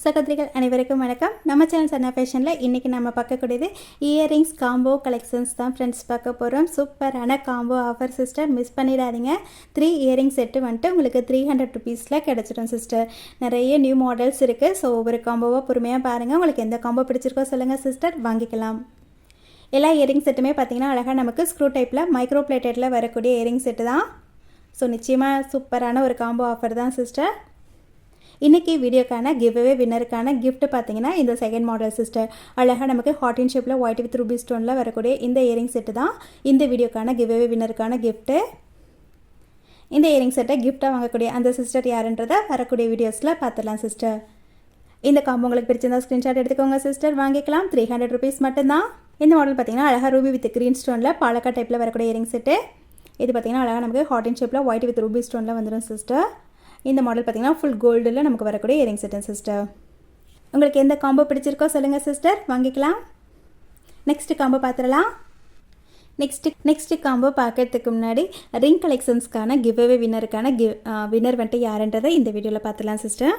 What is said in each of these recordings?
சகோதரிகள் அனைவருக்கும் வணக்கம். நம்ம சேனல் சன்னா ஃபேஷனில் இன்றைக்கி நம்ம பார்க்கக்கூடியது இயரிங்ஸ் காம்போ கலெக்ஷன்ஸ் தான் ஃப்ரெண்ட்ஸ் பார்க்க போகிறோம். சூப்பரான காம்போ ஆஃபர் சிஸ்டர், மிஸ் பண்ணிடாதீங்க. 3 இயரிங் செட்டு வந்துட்டு உங்களுக்கு 300 ருபீஸில் கிடச்சிடும் சிஸ்டர். நிறைய நியூ மாடல்ஸ் இருக்குது. ஸோ ஒவ்வொரு காம்போவாக பொறுமையாக பாருங்கள். உங்களுக்கு எந்த காம்போ பிடிச்சிருக்கோ சொல்லுங்கள் சிஸ்டர், வாங்கிக்கலாம். எல்லா இயரிங் செட்டுமே பார்த்திங்கன்னா அழகாக நமக்கு ஸ்க்ரூ டைப்பில் மைக்ரோ பிளேட்டடில் வரக்கூடிய இயரிங் செட்டு தான். ஸோ நிச்சயமாக சூப்பரான ஒரு காம்போ ஆஃபர் தான் சிஸ்டர். இன்றைக்கி வீடியோக்கான கிவ்அவே வின்னருக்கான கிஃப்ட் பார்த்தீங்கன்னா இந்த செகண்ட் மாடல் சிஸ்டர். அழகாக நமக்கு ஹார்ட் இன் ஷேப்பில் ஒயிட் வித் ரூபி ஸ்டோனில் வரக்கூடிய இந்த இயரிங் செட்டு தான் இந்த வீடியோக்கான கிவ்அவே வின்னருக்கான கிஃப்ட்டு. இந்த இயரிங் செட்டை கிஃப்ட்டாக வாங்கக்கூடிய அந்த சிஸ்டர் யாருன்றதை வரக்கூடிய வீடியோஸில் பார்த்துடலாம் சிஸ்டர். இந்த காம்போ உங்களுக்கு பிடிச்சிருந்தா ஸ்க்ரீன்ஷாட் எடுத்துக்கோங்க சிஸ்டர், வாங்கிக்கலாம். 300 ருபீஸ் மட்டும்தான். இந்த மாடல் பார்த்திங்கன்னா அழகாக ரூபி வித் க்ரீன் ஸ்டோனில் பாலக்காட் டைப்பில் வரக்கூடிய இயரிங் செட்டு. இது பார்த்திங்கன்னா அழகாக நமக்கு ஹார்ட் இன் ஷேப்பில் ஒயிட் வித் ரூபி ஸ்டோனில் வந்துடும் சிஸ்டர். இந்த மாடல் பார்த்திங்கன்னா ஃபுல் கோல்டில் நமக்கு வரக்கூடிய இயரிங் செட்டு சிஸ்டர். உங்களுக்கு எந்த காம்போ பிடிச்சிருக்கோ சொல்லுங்கள் சிஸ்டர், வாங்கிக்கலாம். நெக்ஸ்ட் காம்போ பார்த்துடலாம். நெக்ஸ்ட்டு காம்போ பார்க்கறதுக்கு முன்னாடி ரிங் கலெக்ஷன்ஸ்க்கான கிவ்அவே வின்னருக்கான வின்னர் வந்துட்டு யாருன்றதை இந்த வீடியோவில் பார்த்துலாம் சிஸ்டர்.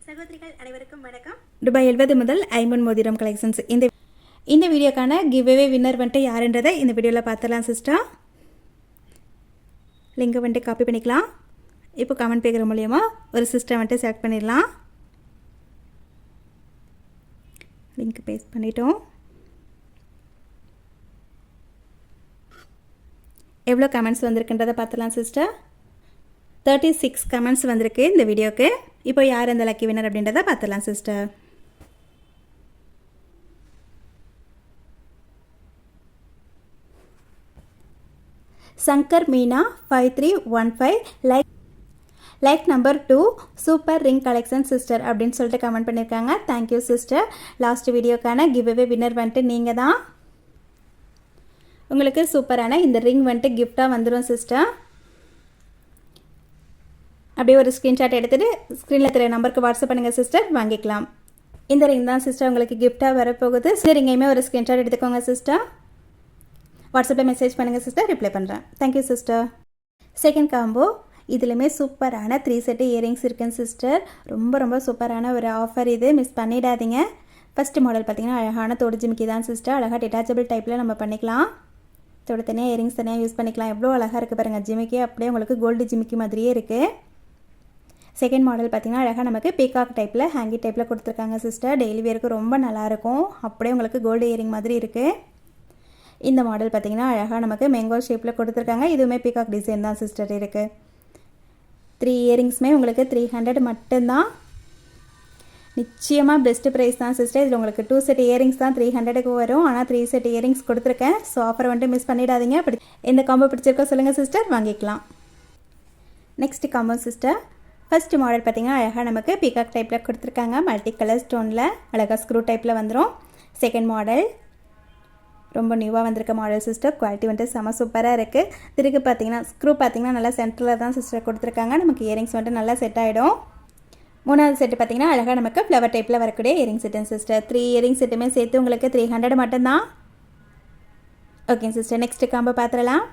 சகோதரிகள் அனைவருக்கும் வணக்கம். ரூபாய் 70 முதல் 50 மோதிரம் கலெக்ஷன்ஸ் இந்த வீடியோக்கான கிவ்அவே வின்னர் வந்துட்டு யாருன்றதை இந்த வீடியோவில் பார்த்துலாம் சிஸ்டர். லிங்கை வந்துட்டு காப்பி பண்ணிக்கலாம். இப்போ கமெண்ட் பேக்கிற மூலயமா ஒரு சிஸ்டர் வந்துட்டு செலக்ட் பண்ணிடலாம். லிங்க் பேஸ்ட் பண்ணிட்டோம். எவ்வளோ கமெண்ட்ஸ் வந்திருக்குன்றதை பார்த்துலாம் சிஸ்டர். 36 கமெண்ட்ஸ் வந்திருக்கு இந்த வீடியோக்கு. இப்போ யார் அந்த லக்கி வின்னர் அப்படின்றத பார்த்துலாம் sister. Shankar Meena 5315 like number 2 super ring collection sister அப்படின்னு சொல்லிட்டு கமெண்ட் பண்ணியிருக்காங்க. Thank you sister. லாஸ்ட் வீடியோக்கான கிவ்அவே வின்னர் வந்துட்டு நீங்கள் தான். உங்களுக்கு சூப்பரான இந்த ரிங் வந்துட்டு கிஃப்டாக வந்துடும் சிஸ்டர். அப்படியே ஒரு ஸ்க்ரீன்ஷாட் எடுத்துகிட்டு ஸ்க்ரீனில் தெரிய நம்பருக்கு வாட்ஸ்அப் பண்ணுங்கள் சிஸ்டர், வாங்கிக்கலாம். இந்த ரிங் தான் சிஸ்டர் உங்களுக்கு கிஃப்டாக வரப்போகுது. இந்த ரிங்கையுமே ஒரு ஸ்க்ரீன்ஷாட் எடுத்துக்கோங்க சிஸ்டர். வாட்ஸ்அப்பில் மெசேஜ் பண்ணுங்கள் சிஸ்டர், ரிப்ளை பண்ணுறேன். Thank you sister. செகண்ட் காம்போ இதுலையுமே சூப்பரான 3 செட்டு இயரிங்ஸ் இருக்குன்னு சிஸ்டர். ரொம்ப சூப்பரான ஒரு ஆஃபர் இது, மிஸ் பண்ணிடாதீங்க. ஃபஸ்ட்டு மாடல் பார்த்திங்கன்னா அழகான தோடு ஜிமிக்கி தான் சிஸ்டர். அழகாக டிட்டாச்சபிள் டைப்பில் நம்ம பண்ணிக்கலாம். தோடு தனியாக இயரிங்ஸ் தனியாக யூஸ் பண்ணிக்கலாம். எவ்வளோ அழகாக இருக்குது பாருங்கள். ஜிமிக்கி அப்படியே உங்களுக்கு கோல்டு ஜிமிக்கி மாதிரியே இருக்குது. செகண்ட் மாடல் பார்த்திங்கன்னா அழகாக நமக்கு பீகாக் டைப்பில் ஹேங்கி டைப்பில் கொடுத்துருக்காங்க சிஸ்டர். டெய்லி வேருக்கு ரொம்ப நல்லாயிருக்கும். அப்படியே உங்களுக்கு கோல்டு இயரிங் மாதிரி இருக்குது. இந்த மாடல் பார்த்திங்கன்னா அழகாக நமக்கு மேங்கோ ஷேப்பில் கொடுத்துருக்காங்க. இதுவுமே பீகாக் டிசைன் தான் சிஸ்டர் இருக்குது. 3 இயரிங்ஸுமே உங்களுக்கு 300 மட்டும்தான். நிச்சயமாக பெஸ்ட்டு ப்ரைஸ் தான் சிஸ்டர். இதில் உங்களுக்கு 2 செட் இயரிங்ஸ் தான் 300க்கு வரும். ஆனால் 3 செட் இயரிங்ஸ் கொடுத்துருக்கேன். ஸோ ஆஃபர் வந்துட்டு மிஸ் பண்ணிடாதீங்க. அப்படி எந்த காம்போ பிடிச்சிருக்கோ சொல்லுங்கள் சிஸ்டர், வாங்கிக்கலாம். Next combo sister. First model பார்த்திங்கன்னா அழகாக நமக்கு பீகாக் டைப்பில் கொடுத்துருக்காங்க. மல்டி கலர் ஸ்டோனில் அழகாக ஸ்க்ரூ டைப்பில் வந்துடும். செகண்ட் மாடல் ரொம்ப நியூவாக வந்திருக்க மாடல் சிஸ்டர். குவாலிட்டி வந்துட்டு செம சூப்பராக இருக்குது. திருகு பார்த்திங்கன்னா ஸ்க்ரூ பார்த்திங்கன்னா நல்லா சென்டரில் தான் சிஸ்டர் கொடுத்துருக்காங்க. நமக்கு இயரிங்ஸ் வந்துட்டு நல்லா செட் ஆகிடும். மூணாவது செட்டு பார்த்திங்கன்னா அழகாக நமக்கு ஃப்ளவர் டைப்பில் வரக்கூடிய இயரிங் செட்டு சிஸ்டர். 3 இயரிங் செட்டுமே சேர்த்து உங்களுக்கு 300 மட்டும்தான். Okay sister. நெக்ஸ்ட்டு காம்போ பார்த்துடலாம்.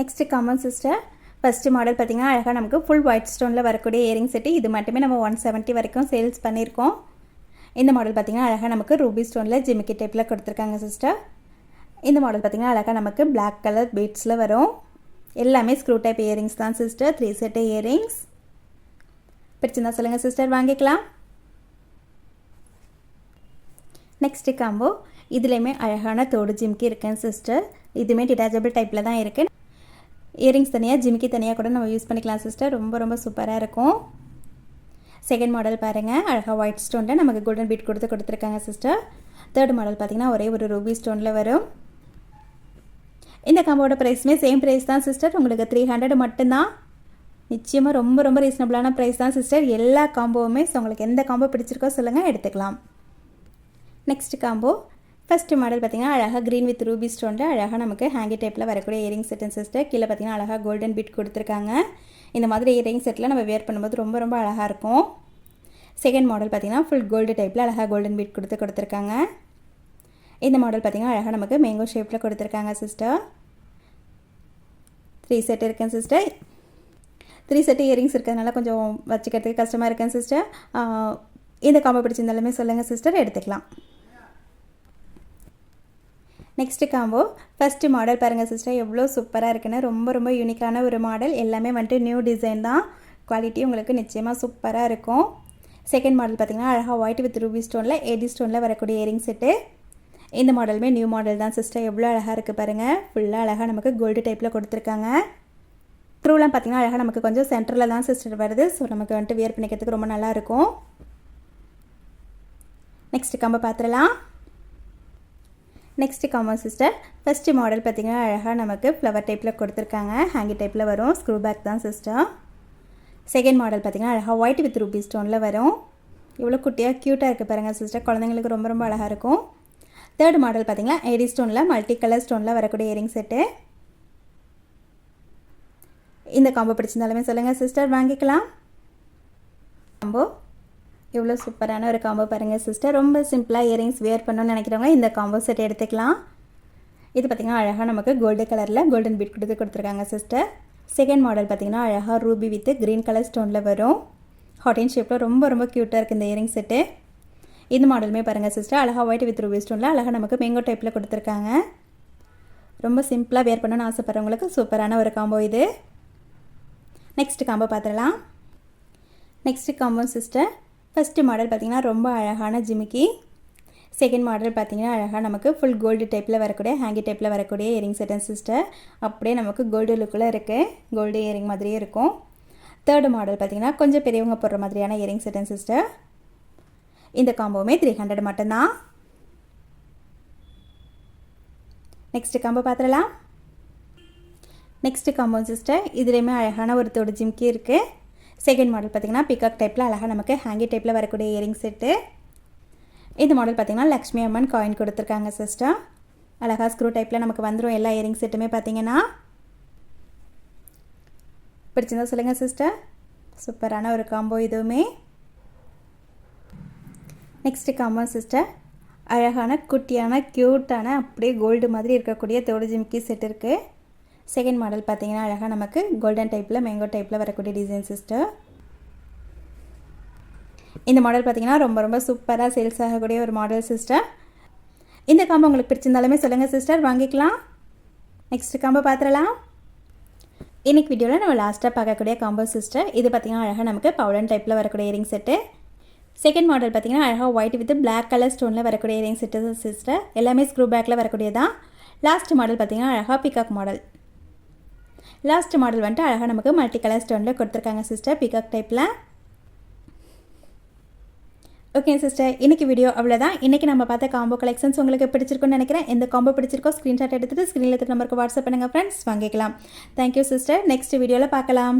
Next combo sister. First model பார்த்திங்கன்னா அழகாக நமக்கு ஃபுல் ஒயிட் ஸ்டோனில் வரக்கூடிய இயரிங் செட்டு. இது மட்டுமே நம்ம 170 வரைக்கும் சேல்ஸ் பண்ணியிருக்கோம். இந்த மாடல் பார்த்திங்கன்னா அழகாக நமக்கு ரூபி ஸ்டோனில் ஜிமிக்கி டைப்பில் கொடுத்துருக்காங்க சிஸ்டர். இந்த மாடல் பார்த்திங்கன்னா அழகாக நமக்கு பிளாக் கலர் பீட்ஸில் வரும். எல்லாமே ஸ்க்ரூ டைப் இயரிங்ஸ் தான் சிஸ்டர். 3 செட்டு இயரிங்ஸ் பிடிச்சிருந்தா சொல்லுங்கள் சிஸ்டர், வாங்கிக்கலாம். நெக்ஸ்ட்டு காம்போ இதுலேயுமே அழகான தோடு ஜிமிக்கி இருக்குன்னு சிஸ்டர். இதுவுமே டிட்டாச்சபிள் டைப்பில் தான் இருக்குது. இயரிங்ஸ் தனியாக ஜிமிக்கி தனியாக கூட நம்ம யூஸ் பண்ணிக்கலாம் சிஸ்டர். ரொம்ப சூப்பராக இருக்கும். செகண்ட் மாடல் பாருங்கள். அழகாக ஒயிட் ஸ்டோனில் நமக்கு கோல்டன் பீட் கொடுத்துருக்காங்க சிஸ்டர். தேர்ட் மாடல் பார்த்திங்கன்னா ஒரே ஒரு ரூபி ஸ்டோனில் வரும். இந்த காம்போட ப்ரைஸுமே சேம் ப்ரைஸ் தான் சிஸ்டர். உங்களுக்கு 300 மட்டும்தான். நிச்சயமாக ரொம்ப ரீசனபிளான ப்ரைஸ் தான் சிஸ்டர். எல்லா காம்போவுமே. ஸோ உங்களுக்கு எந்த காம்போ பிடிச்சிருக்கோ சொல்லுங்கள், எடுத்துக்கலாம். நெக்ஸ்ட் காம்போ ஃபஸ்ட்டு மாடல் பார்த்திங்கன்னா அழகாக க்ரீன் வித் ரூபி ஸ்டோனில் அழகாக நமக்கு ஹேங்கி டைப்பில் வரக்கூடிய இயரிங் செட்டு சிஸ்டர். கீழே பார்த்திங்கன்னா அழகாக கோல்டன் பீட் கொடுத்துருக்காங்க. இந்த மாதிரி இயரிங் செட்டில் நம்ம வேர் பண்ணும்போது ரொம்ப அழகாக இருக்கும். செகண்ட் மாடல் பார்த்திங்கன்னா ஃபுல் கோல்டு டைப்பில் அழகாக கோல்டன் பீட் கொடுத்துருக்காங்க. இந்த மாடல் பார்த்திங்கன்னா அழகாக நமக்கு மேங்கோ ஷேப்பில் கொடுத்துருக்காங்க சிஸ்டர். 3 செட் இருக்குங்க சிஸ்டர். 3 செட் இயரிங்ஸ் இருக்கிறதுனால கொஞ்சம் வச்சுக்கிறதுக்கு கஷ்டமாக இருக்கேன் சிஸ்டர். இந்த காம்போ பிடிச்சிருந்தாலுமே சொல்லுங்கள் சிஸ்டர், எடுத்துக்கலாம். நெக்ஸ்ட்டு காம்போ ஃபஸ்ட்டு மாடல் பாருங்கள் சிஸ்டர், எவ்வளோ சூப்பராக இருக்குன்னு. ரொம்ப ரொம்ப யூனிக்கான ஒரு மாடல். எல்லாமே வந்துட்டு நியூ டிசைன் தான். குவாலிட்டி உங்களுக்கு நிச்சயமாக சூப்பராக இருக்கும். செகண்ட் மாடல் பார்த்திங்கன்னா அழகாக ஒயிட் வித் ரூபி ஸ்டோனில் எடி ஸ்டோனில் வரக்கூடிய இயரிங் செட்டு. இந்த மாடலுமே நியூ மாடல் தான் சிஸ்டர். எவ்வளோ அழகாக இருக்குது பாருங்கள். ஃபுல்லாக அழகாக நமக்கு கோல்டு டைப்பில் கொடுத்துருக்காங்க. ட்ரூலாம் பார்த்திங்கன்னா அழகாக நமக்கு கொஞ்சம் சென்டரில் தான் சிஸ்டர் வருது. ஸோ நமக்கு வந்துட்டு வியர் பண்ணிக்கிறதுக்கு ரொம்ப நல்லாயிருக்கும். நெக்ஸ்ட்டு காம்போ பார்த்துடலாம். Next combo sister, first model பார்த்திங்கன்னா அழகாக நமக்கு ஃப்ளவர் டைப்பில் கொடுத்துருக்காங்க. ஹேங்கி டைப்பில் வரும். ஸ்க்ரூ பேக் தான் சிஸ்டர். செகண்ட் மாடல் பார்த்திங்கன்னா அழகாக ஒயிட் வித் ரூபி ஸ்டோனில் வரும். இவ்வளோ குட்டியாக க்யூட்டாக இருக்குது பாருங்கள் சிஸ்டர். குழந்தைங்களுக்கு ரொம்ப ரொம்ப அழகாக இருக்கும். தேர்ட் மாடல் பார்த்திங்கன்னா எடி ஸ்டோனில் மல்டி கலர் ஸ்டோனில் வரக்கூடிய இயரிங் செட்டு. இந்த காம்போ பிடிச்சிருந்தாலுமே சொல்லுங்கள் சிஸ்டர், வாங்கிக்கலாம். காம்போ எவ்வளோ சூப்பரான ஒரு காம்போ பாருங்கள் சிஸ்டர். ரொம்ப சிம்பிளாக இயரிங்ஸ் வியர் பண்ணணும்னு நினைக்கிறவங்க இந்த காம்போ செட் எடுத்துக்கலாம். இது பார்த்திங்கன்னா அழகாக நமக்கு கோல்டு கலரில் கோல்டன் பீட் கொடுத்துருக்காங்க சிஸ்டர். செகண்ட் மாடல் பார்த்திங்கன்னா அழகாக ரூபி வித் க்ரீன் கலர் ஸ்டோனில் வரும். ஹாட்டின் ஷேப்பில் ரொம்ப ரொம்ப க்யூட்டாக இருக்குது இந்த இயரிங் செட்டு. இந்த மாடலுமே பாருங்கள் சிஸ்டர், அழகாக ஒயிட் வித் ரூபி ஸ்டோனில் அழகாக நமக்கு மேங்கோ டைப்பில் கொடுத்துருக்காங்க. ரொம்ப சிம்பிளாக வியர் பண்ணணும்னு ஆசைப்படுறவங்களுக்கு சூப்பரான ஒரு காம்போ இது. நெக்ஸ்ட்டு காம்போ பார்த்துடலாம். Next combo sister, first model பார்த்திங்கன்னா ரொம்ப அழகான ஜிமிக்கி. செகண்ட் மாடல் பார்த்திங்கன்னா அழகாக நமக்கு ஃபுல் கோல்டு டைப்பில் வரக்கூடிய ஹேங்கி டைப்பில் வரக்கூடிய இயரிங் செட்டன் சிஸ்டர். அப்படியே நமக்கு கோல்டு லுக்கில் இருக்குது. கோல்டு இயரிங் மாதிரியே இருக்கும். தேர்டு மாடல் பார்த்திங்கன்னா கொஞ்சம் பெரியவங்க போடுற மாதிரியான இயரிங் செட்டன் சிஸ்டர். இந்த காம்போவுமே 300 மட்டும்தான். நெக்ஸ்ட்டு காம்போ பார்த்துடலாம். நெக்ஸ்ட்டு காம்போ சிஸ்டர், இதுலேயுமே அழகான ஒரு தோடு ஜிமிக்கி இருக்குது. செகண்ட் மாடல் பார்த்திங்கன்னா பிகாக் டைப்பில் அழகாக நமக்கு ஹேங்கி டைப்பில் வரக்கூடிய இயரிங் செட்டு. இந்த மாடல் பார்த்திங்கன்னா லக்ஷ்மி அம்மன் காயின் கொடுத்துருக்காங்க சிஸ்டர். அழகாக ஸ்க்ரூ டைப்பில் நமக்கு வந்துடும் எல்லா இயரிங் செட்டுமே பார்த்திங்கன்னா. பிடிச்சிருந்தா சொல்லுங்கள் சிஸ்டர். சூப்பரான ஒரு காம்போ இதுவுமே. நெக்ஸ்ட்டு காம்போ சிஸ்டர், அழகான குட்டியான க்யூட்டான அப்படியே கோல்டு மாதிரி இருக்கக்கூடிய தோடு ஜிமிக்கி செட் இருக்குது. செகண்ட் மாடல் பார்த்திங்கன்னா அழகாக நமக்கு கோல்டன் டைப்பில் மேங்கோ டைப்பில் வரக்கூடிய டிசைன் சிஸ்டர். இந்த மாடல் பார்த்திங்கன்னா ரொம்ப ரொம்ப சூப்பராக சேல்ஸ் ஆகக்கூடிய ஒரு மாடல் சிஸ்டர். இந்த காம்போ உங்களுக்கு பிடிச்சிருந்தாலுமே சொல்லுங்கள் சிஸ்டர், வாங்கிக்கலாம். நெக்ஸ்ட் காம்போ பார்த்துடலாம். இன்றைக்கி வீடியோவில் நம்ம லாஸ்ட்டாக பார்க்கக்கூடிய காம்போ சிஸ்டர். இது பார்த்திங்கன்னா அழகாக நமக்கு பவுடன் டைப்பில் வரக்கூடிய இயரிங் செட்டு. செகண்ட் மாடல் பார்த்திங்கன்னா அழகாக ஒயிட் வித் பிளாக் கலர் ஸ்டோனில் வரக்கூடிய இயரிங் செட்டு சிஸ்டர். எல்லாமே ஸ்க்ரூ பேக்கில் வரக்கூடியதான். லாஸ்ட் மாடல் பார்த்திங்கன்னா அழகாக பிகாக் மாடல். லாஸ்ட் மாடல் வந்துட்டு அழகாக நமக்கு மல்டி கலர் ஸ்டோனில் கொடுத்துருக்காங்க சிஸ்டர், பிகாக் டைப்பில். ஓகே சிஸ்டர், இன்றைக்கி வீடியோ அவ்வளோதான். இன்றைக்கி நம்ம பார்த்த காம்போ கலெக்ஷன்ஸ் உங்களுக்கு பிடிச்சிருக்குன்னு நினைக்கிறேன். எந்த காம்போ பிடிச்சிருக்கோ ஸ்க்ரீன்ஷாட் எடுத்துகிட்டு ஸ்க்ரீனில் இருக்கிற நம்பருக்கு வாட்ஸ்அப் பண்ணுங்கள் ஃப்ரெண்ட்ஸ், வாங்கிக்கலாம். Thank you sister. நெக்ஸ்ட் வீடியோவில் பார்க்கலாம்.